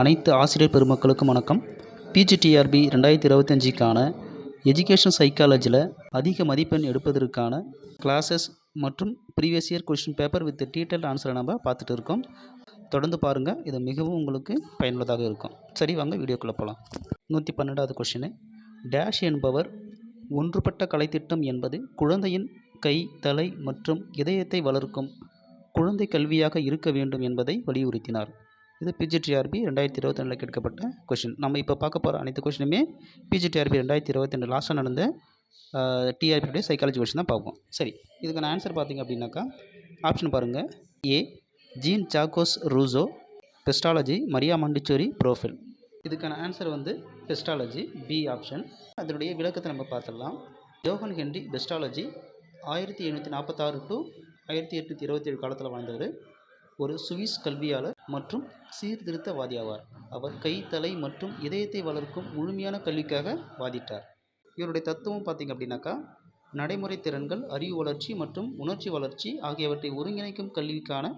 அனைத்து ஆசிரியர் பெருமக்களுக்கும் வணக்கம். பிஜிடிஆர்பி 2025க்கான எஜுகேஷன் சைக்காலஜியில் அதிக மதிப்பெண் எடுப்பதற்கான கிளாஸஸ் மற்றும் previous year question paper with detail ஆன்சரை நம்ம பார்த்துட்டு இருக்கோம். தொடர்ந்து பாருங்கள், இது மிகவும் உங்களுக்கு பயனுள்ளதாக இருக்கும். சரி, வாங்க வீடியோக்குள்ளே போகலாம். 112வது கொஷின். டேஷ் என்பவர் ஒன்றுபட்ட கலைத்திட்டம் என்பது குழந்தையின் கை, தலை மற்றும் இதயத்தை வளர்க்கும் குழந்தை கல்வியாக இருக்க வேண்டும் என்பதை வலியுறுத்தினார். இது பிஜிடிஆர்பி 2022 கேட்கப்பட்ட கொஷின். நம்ம இப்போ பார்க்க போகிற அனைத்து கொஷினுமே பிஜிடிஆர்பி 2022 லாஸ்ட்டாக நடந்த டிஆர்பியுடைய சைக்காலஜி கொஷின் தான் பார்ப்போம். சரி, இதுக்கான ஆன்சர் பார்த்தீங்க அப்படின்னாக்கா ஆப்ஷன் பாருங்கள். ஏ ஜீன் ஜாக்கோஸ் ரூசோ, பெஸ்டாலஜி மரியா மாண்டிசோரி ப்ரோஃபில். இதுக்கான ஆன்சர் பெஸ்டாலஜி, பி ஆப்ஷன். அதனுடைய விளக்கத்தை நம்ம பார்த்துடலாம். யோகன் ஹென்றி பெஸ்டாலஜி 1746 to 1827 காலத்தில் வாழ்ந்தவர். ஒரு சுவிஸ் கல்வியாளர் மற்றும் சீர்திருத்தவாதி ஆவார். அவர் கை, தலை மற்றும் இதயத்தை வளர்க்கும் முழுமையான கல்விக்காக வாதிட்டார். இவருடைய தத்துவம் பார்த்திங்க அப்படின்னாக்கா நடைமுறை திறன்கள், அறிவு வளர்ச்சி மற்றும் உணர்ச்சி வளர்ச்சி ஆகியவற்றை ஒருங்கிணைக்கும் கல்விக்கான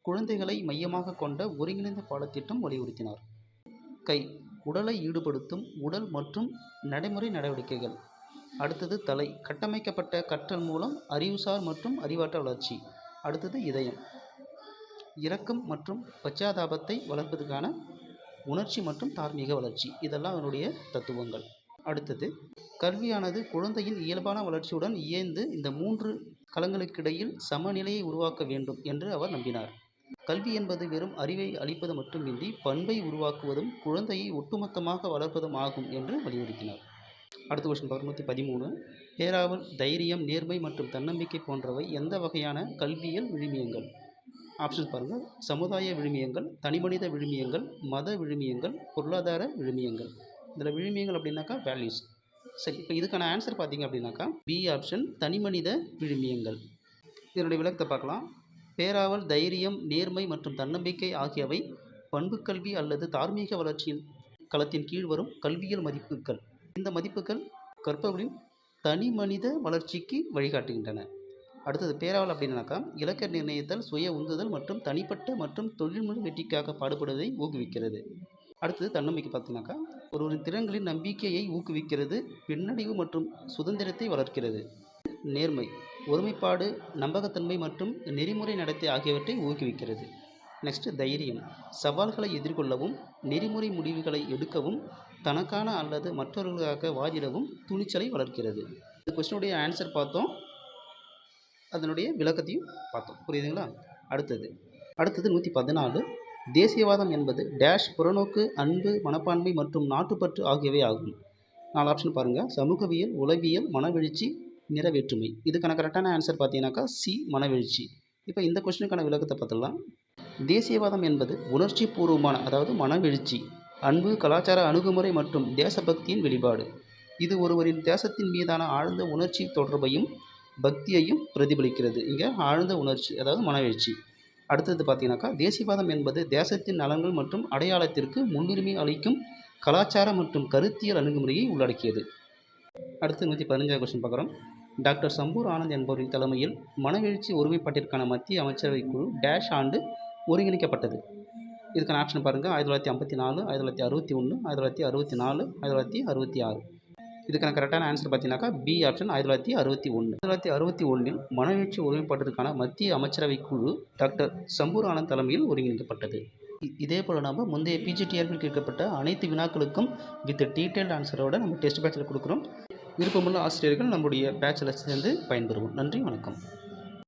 குழந்தைகளை மையமாக கொண்ட ஒருங்கிணைந்த பாடத்திட்டம் வலியுறுத்தினார். கை, உடலை ஈடுபடுத்தும் உடல் மற்றும் நடைமுறை நடவடிக்கைகள். அடுத்தது தலை, கட்டமைக்கப்பட்ட கற்றல் மூலம் அறிவுசார் மற்றும் அறிவாற்றல் வளர்ச்சி. அடுத்தது இதயம், இரக்கம் மற்றும் பச்சாதாபத்தை வளர்ப்பதற்கான உணர்ச்சி மற்றும் தார்மீக வளர்ச்சி. இதெல்லாம் அவருடைய தத்துவங்கள். அடுத்தது கல்வியானது குழந்தையின் இயல்பான வளர்ச்சியுடன் இயைந்து இந்த மூன்று களங்களுக்கிடையில் சமநிலையை உருவாக்க வேண்டும் என்று அவர் நம்பினார். கல்வி என்பது வெறும் அறிவை அளிப்பது மட்டுமின்றி பண்பை உருவாக்குவதும் குழந்தையை ஒட்டுமொத்தமாக வளர்ப்பதும் ஆகும் என்று வலியுறுத்தினார். அடுத்த கொஸ்டின் 113. பேராவல், தைரியம், நேர்மை மற்றும் தன்னம்பிக்கை போன்றவை எந்த வகையான கல்வியல் விழுமியங்கள்? ஆப்ஷன்ஸ் பாருங்கள். சமுதாய விழுமியங்கள், தனிமனித விழுமியங்கள், மத விழுமியங்கள், பொருளாதார விழுமியங்கள். இதில் விழுமியங்கள் அப்படின்னாக்கா வேல்யூஸ். சரி, இப்போ இதுக்கான ஆன்சர் பார்த்தீங்க அப்படின்னாக்கா பி ஆப்ஷன், தனிமனித விழுமியங்கள். இதனுடைய விளக்கத்தை பார்க்கலாம். பேராவல், தைரியம், நேர்மை மற்றும் தன்னம்பிக்கை ஆகியவை பண்பு கல்வி அல்லது தார்மீக வளர்ச்சியின் களத்தின் கீழ் வரும் கல்வியல் மதிப்புகள். இந்த மதிப்புகள் கற்பவர்களின் தனி மனித வளர்ச்சிக்கு வழிகாட்டுகின்றன. அடுத்தது பேராவல் அப்படின்னாக்கா இலக்க நிர்ணயித்தல், சுய உந்துதல் மற்றும் தனிப்பட்ட மற்றும் தொழில்முறை வெற்றிக்காக பாடுபடுவதை ஊக்குவிக்கிறது. அடுத்தது தன்னம்பிக்கை பார்த்தீங்கன்னாக்கா ஒருவரின் திறன்களின் நம்பிக்கையை ஊக்குவிக்கிறது, பின்னடைவு மற்றும் சுதந்திரத்தை வளர்க்கிறது. நேர்மை, ஒருமைப்பாடு, நம்பகத்தன்மை மற்றும் நெறிமுறை நடத்தை ஆகியவற்றை ஊக்குவிக்கிறது. நெக்ஸ்ட் தைரியம், சவால்களை எதிர்கொள்ளவும் நெறிமுறை முடிவுகளை எடுக்கவும் தனக்கான அல்லது மற்றவர்களுக்காக வாதிடவும் துணிச்சலை வளர்க்கிறது. இந்த கொஸ்டினுடைய ஆன்சர் பார்த்தோம், அதனுடைய விளக்கத்தையும் பார்த்தோம். புரியுதுங்களா? அடுத்தது 114. தேசியவாதம் என்பது டேஷ் புறநோக்கு, அன்பு, மனப்பான்மை மற்றும் நாட்டுப்பற்று ஆகியவை ஆகும். 4 ஆப்ஷன் பாருங்கள். சமூகவியல், உளவியல், மனவெழுச்சி, நிறைவேற்றுமை. இதுக்கான கரெக்டான ஆன்சர் பார்த்தீங்கன்னாக்கா சி, மனவெழுச்சி. இப்போ இந்த கொஸ்டினுக்கான விளக்கத்தை பார்த்துடலாம். தேசியவாதம் என்பது உணர்ச்சி பூர்வமான, அதாவது மனவெழுச்சி, அன்பு, கலாச்சார அணுகுமுறை மற்றும் தேசபக்தியின் வெளிப்பாடு. இது ஒருவரின் தேசத்தின் மீதான ஆழ்ந்த உணர்ச்சி தொடர்பையும் பக்தியையும் பிரதிபலிக்கிறது. இங்கே ஆழ்ந்த உணர்ச்சி, அதாவது மனவெழுச்சி. அடுத்தது பார்த்தீங்கன்னாக்கா தேசியவாதம் என்பது தேசத்தின் நலன்கள் மற்றும் அடையாளத்திற்கு முன்னுரிமை அளிக்கும் கலாச்சார மற்றும் கருத்தியல் அணுகுமுறையை உள்ளடக்கியது. அடுத்து 115 கொஸ்டின் பார்க்குறோம். டாக்டர் சம்பூர் ஆனந்த் என்பவரின் தலைமையில் மனவெழுச்சி ஒருமைப்பாட்டிற்கான மத்திய அமைச்சரவை குழு டேஷ் ஆண்டு ஒருங்கிணைக்கப்பட்டது. இதுக்கான ஆப்ஷன் பாருங்கள். 1954, 1961, 1964, 1966. இதுக்கான கரெக்டான ஆன்சர் பார்த்தீங்கன்னாக்கா பி ஆப்ஷன், 1961. 1961 மனவெழுச்சி ஒருமைப்பாட்டிற்கான மத்திய அமைச்சரவை குழு டாக்டர் சம்பூர் ஆனந்த் தலைமையில் ஒருங்கிணைக்கப்பட்டது. இதே போல் நம்ம முந்தைய பிஜிடிஆர்பியில் கேட்கப்பட்ட அனைத்து வினாக்களுக்கும் வித் டீட்டெயில்டு ஆன்சரோடு நம்ம டெஸ்ட் பேட்சில் கொடுக்குறோம். விருப்பமுள்ள ஆசிரியர்கள் நம்முடைய பேட்சில் சேர்ந்து பயன்பெறுவோம். நன்றி, வணக்கம்.